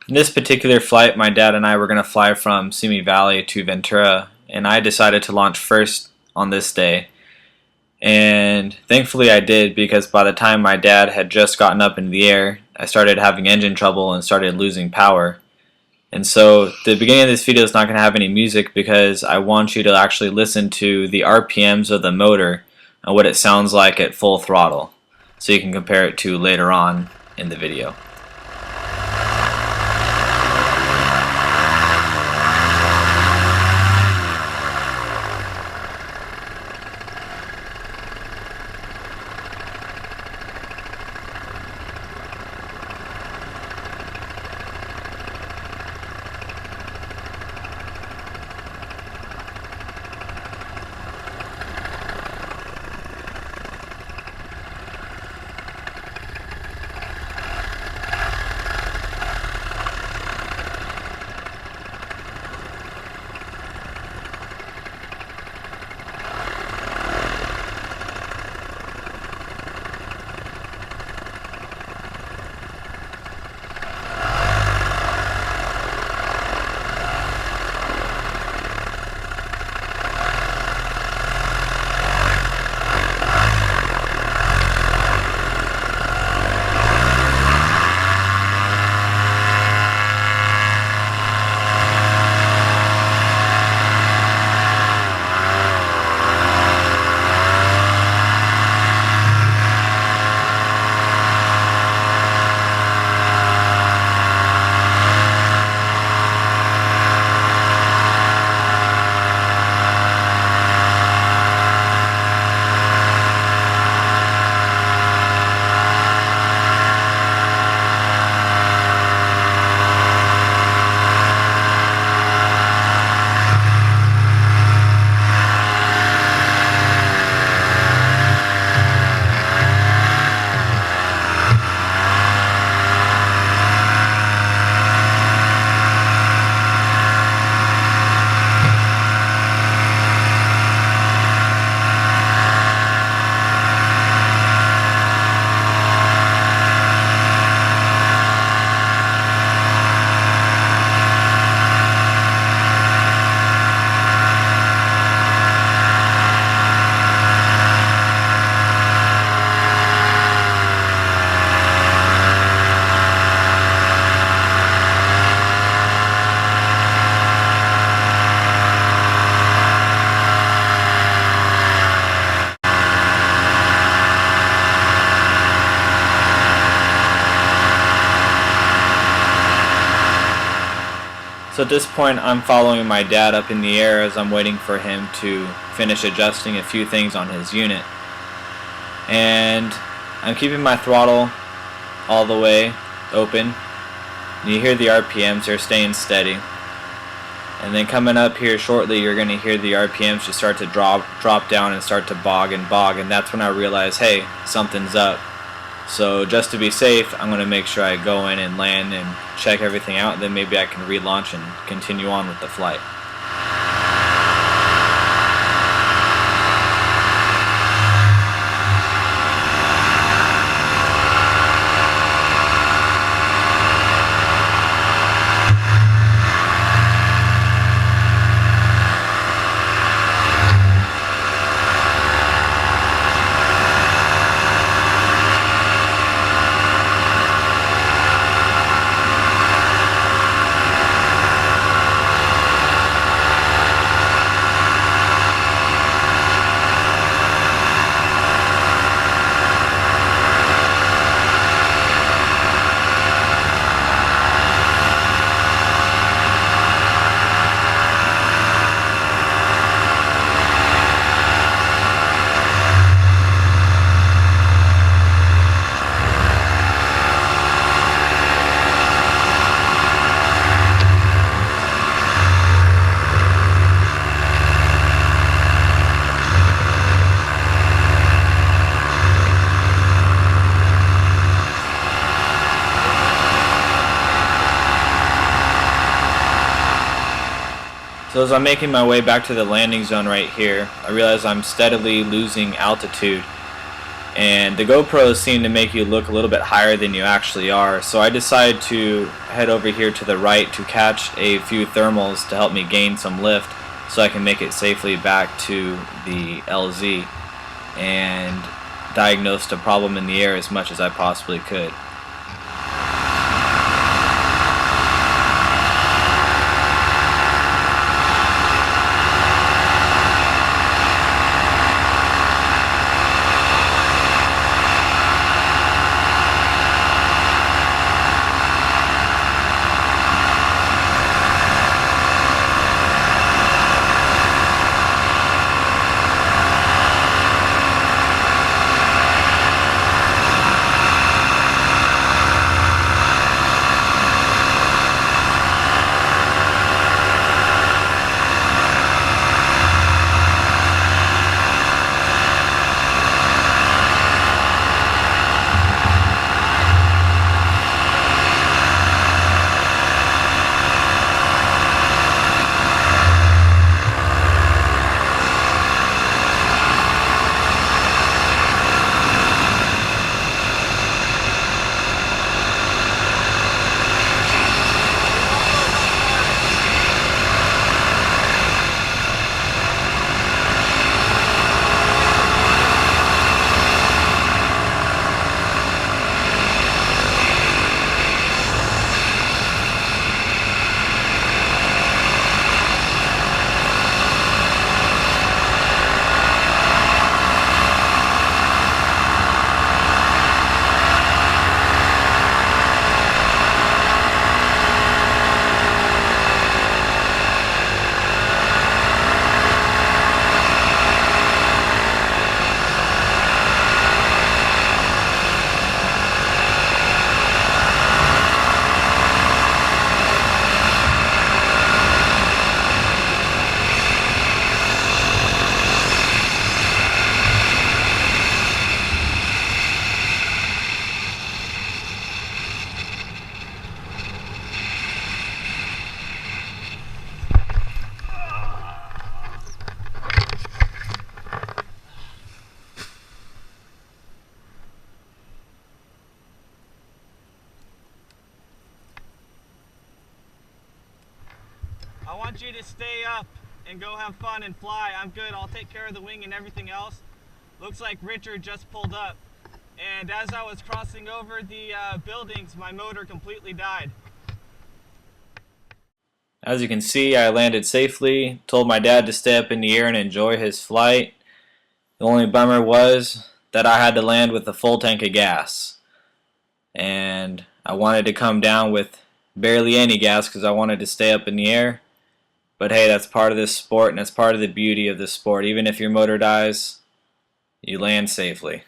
In this particular flight, my dad and I were going to fly from Simi Valley to Ventura, and I decided to launch first on this day. And thankfully I did, because by the time my dad had just gotten up in the air, I started having engine trouble and started losing power. And so the beginning of this video is not going to have any music because I want you to actually listen to the RPMs of the motor and what it sounds like at full throttle, so you can compare it to later on in the video. So at this point I'm following my dad up in the air as I'm waiting for him to finish adjusting a few things on his unit. And I'm keeping my throttle all the way open. And you hear the RPMs, they're staying steady. And then coming up here shortly, you're going to hear the RPMs just start to drop down and start to bog, and that's when I realize, hey, something's up. So just to be safe, I'm going to make sure I go in and land and check everything out, and then maybe I can relaunch and continue on with the flight. So as I'm making my way back to the landing zone right here, I realize I'm steadily losing altitude, and the GoPros seem to make you look a little bit higher than you actually are, so I decided to head over here to the right to catch a few thermals to help me gain some lift so I can make it safely back to the LZ and diagnose the problem in the air as much as I possibly could. I want you to stay up and go have fun and fly. I'm good. I'll take care of the wing and everything else. Looks like Richard just pulled up. And as I was crossing over the buildings, my motor completely died. As you can see, I landed safely, told my dad to stay up in the air and enjoy his flight. The only bummer was that I had to land with a full tank of gas. And I wanted to come down with barely any gas because I wanted to stay up in the air. But hey, that's part of this sport, and that's part of the beauty of this sport. Even if your motor dies, you land safely.